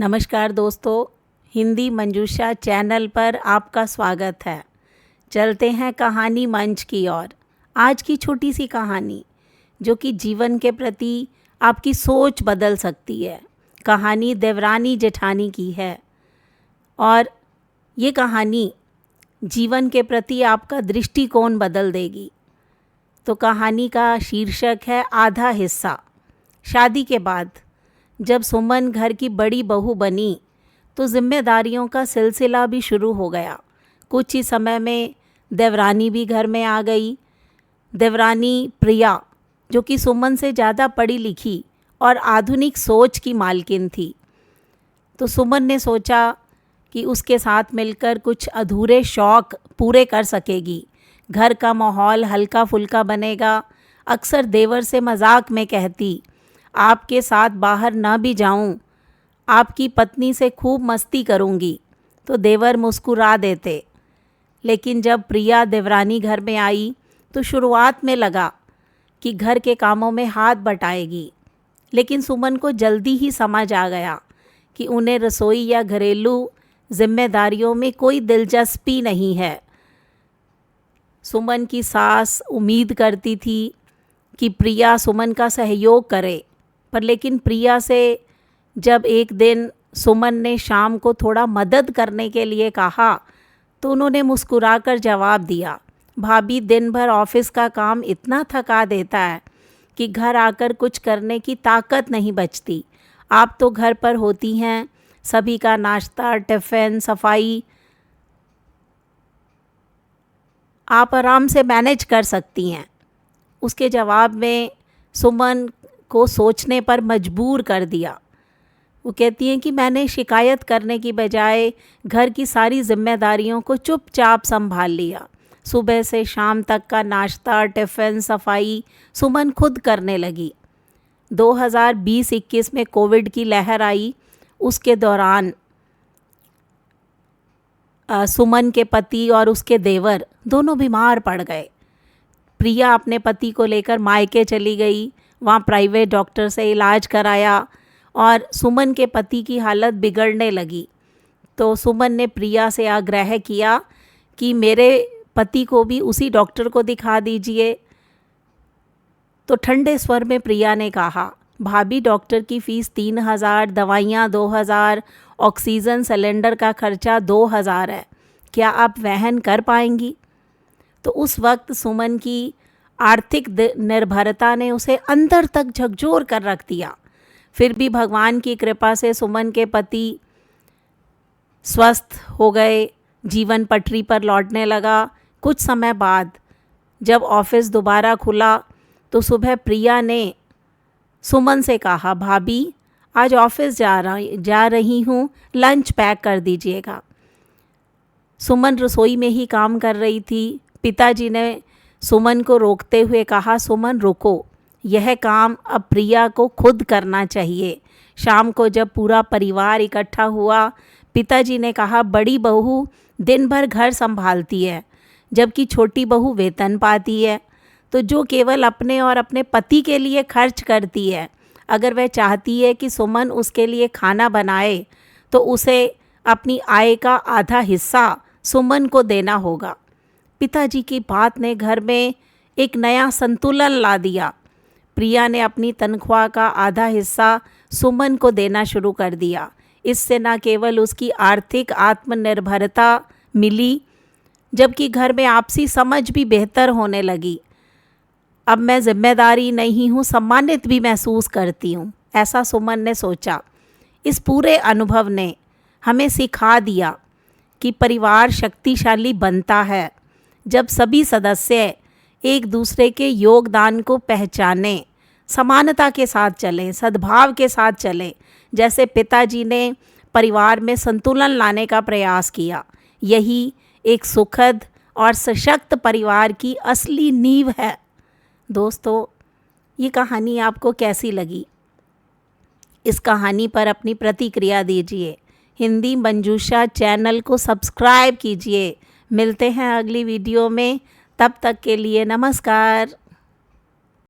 नमस्कार दोस्तों, हिंदी मंजूषा चैनल पर आपका स्वागत है। चलते हैं कहानी मंच की ओर। आज की छोटी सी कहानी जो कि जीवन के प्रति आपकी सोच बदल सकती है। कहानी देवरानी जेठानी की है और ये कहानी जीवन के प्रति आपका दृष्टिकोण बदल देगी। तो कहानी का शीर्षक है आधा हिस्सा। शादी के बाद जब सुमन घर की बड़ी बहू बनी तो जिम्मेदारियों का सिलसिला भी शुरू हो गया। कुछ ही समय में देवरानी भी घर में आ गई। देवरानी प्रिया, जो कि सुमन से ज़्यादा पढ़ी लिखी और आधुनिक सोच की मालकिन थी, तो सुमन ने सोचा कि उसके साथ मिलकर कुछ अधूरे शौक़ पूरे कर सकेगी। घर का माहौल हल्का फुल्का बनेगा। अक्सर देवर से मजाक में कहती, आपके साथ बाहर ना भी जाऊं, आपकी पत्नी से खूब मस्ती करूंगी। तो देवर मुस्कुरा देते। लेकिन जब प्रिया देवरानी घर में आई तो शुरुआत में लगा कि घर के कामों में हाथ बटाएगी, लेकिन सुमन को जल्दी ही समझ आ गया कि उन्हें रसोई या घरेलू जिम्मेदारियों में कोई दिलचस्पी नहीं है। सुमन की सास उम्मीद करती थी कि प्रिया सुमन का सहयोग करे, पर लेकिन प्रिया से जब एक दिन सुमन ने शाम को थोड़ा मदद करने के लिए कहा तो उन्होंने मुस्कुराकर जवाब दिया, भाभी दिन भर ऑफिस का काम इतना थका देता है कि घर आकर कुछ करने की ताकत नहीं बचती। आप तो घर पर होती हैं, सभी का नाश्ता, टिफ़िन, सफाई आप आराम से मैनेज कर सकती हैं। उसके जवाब में सुमन को सोचने पर मजबूर कर दिया। वो कहती हैं कि मैंने शिकायत करने की बजाय घर की सारी जिम्मेदारियों को चुपचाप संभाल लिया। सुबह से शाम तक का नाश्ता, टिफ़िन, सफाई सुमन खुद करने लगी। 2020-21 में कोविड की लहर आई। उसके दौरान सुमन के पति और उसके देवर दोनों बीमार पड़ गए। प्रिया अपने पति को लेकर मायके चली गई, वहाँ प्राइवेट डॉक्टर से इलाज कराया और सुमन के पति की हालत बिगड़ने लगी। तो सुमन ने प्रिया से आग्रह किया कि मेरे पति को भी उसी डॉक्टर को दिखा दीजिए। तो ठंडे स्वर में प्रिया ने कहा, भाभी डॉक्टर की फ़ीस 3,000, दवाइयाँ 2,000, ऑक्सीजन सिलेंडर का खर्चा 2,000 है, क्या आप वहन कर पाएंगी? तो उस वक्त सुमन की आर्थिक निर्भरता ने उसे अंदर तक झकझोर कर रख दिया। फिर भी भगवान की कृपा से सुमन के पति स्वस्थ हो गए, जीवन पटरी पर लौटने लगा। कुछ समय बाद जब ऑफिस दोबारा खुला तो सुबह प्रिया ने सुमन से कहा, भाभी आज ऑफिस जा रही हूँ, लंच पैक कर दीजिएगा। सुमन रसोई में ही काम कर रही थी। पिताजी ने सुमन को रोकते हुए कहा, सुमन रुको, यह काम अब प्रिया को खुद करना चाहिए। शाम को जब पूरा परिवार इकट्ठा हुआ, पिताजी ने कहा, बड़ी बहू दिन भर घर संभालती है, जबकि छोटी बहू वेतन पाती है, तो जो केवल अपने और अपने पति के लिए खर्च करती है, अगर वह चाहती है कि सुमन उसके लिए खाना बनाए तो उसे अपनी आय का आधा हिस्सा सुमन को देना होगा। पिताजी की बात ने घर में एक नया संतुलन ला दिया। प्रिया ने अपनी तनख्वाह का आधा हिस्सा सुमन को देना शुरू कर दिया। इससे न केवल उसकी आर्थिक आत्मनिर्भरता मिली, जबकि घर में आपसी समझ भी बेहतर होने लगी। अब मैं जिम्मेदारी नहीं हूँ, सम्मानित भी महसूस करती हूँ, ऐसा सुमन ने सोचा। इस पूरे अनुभव ने हमें सिखा दिया कि परिवार शक्तिशाली बनता है जब सभी सदस्य एक दूसरे के योगदान को पहचानें, समानता के साथ चलें, सद्भाव के साथ चलें, जैसे पिताजी ने परिवार में संतुलन लाने का प्रयास किया। यही एक सुखद और सशक्त परिवार की असली नींव है। दोस्तों, ये कहानी आपको कैसी लगी? इस कहानी पर अपनी प्रतिक्रिया दीजिए। हिंदी मंजूषा चैनल को सब्सक्राइब कीजिए। मिलते हैं अगली वीडियो में, तब तक के लिए नमस्कार।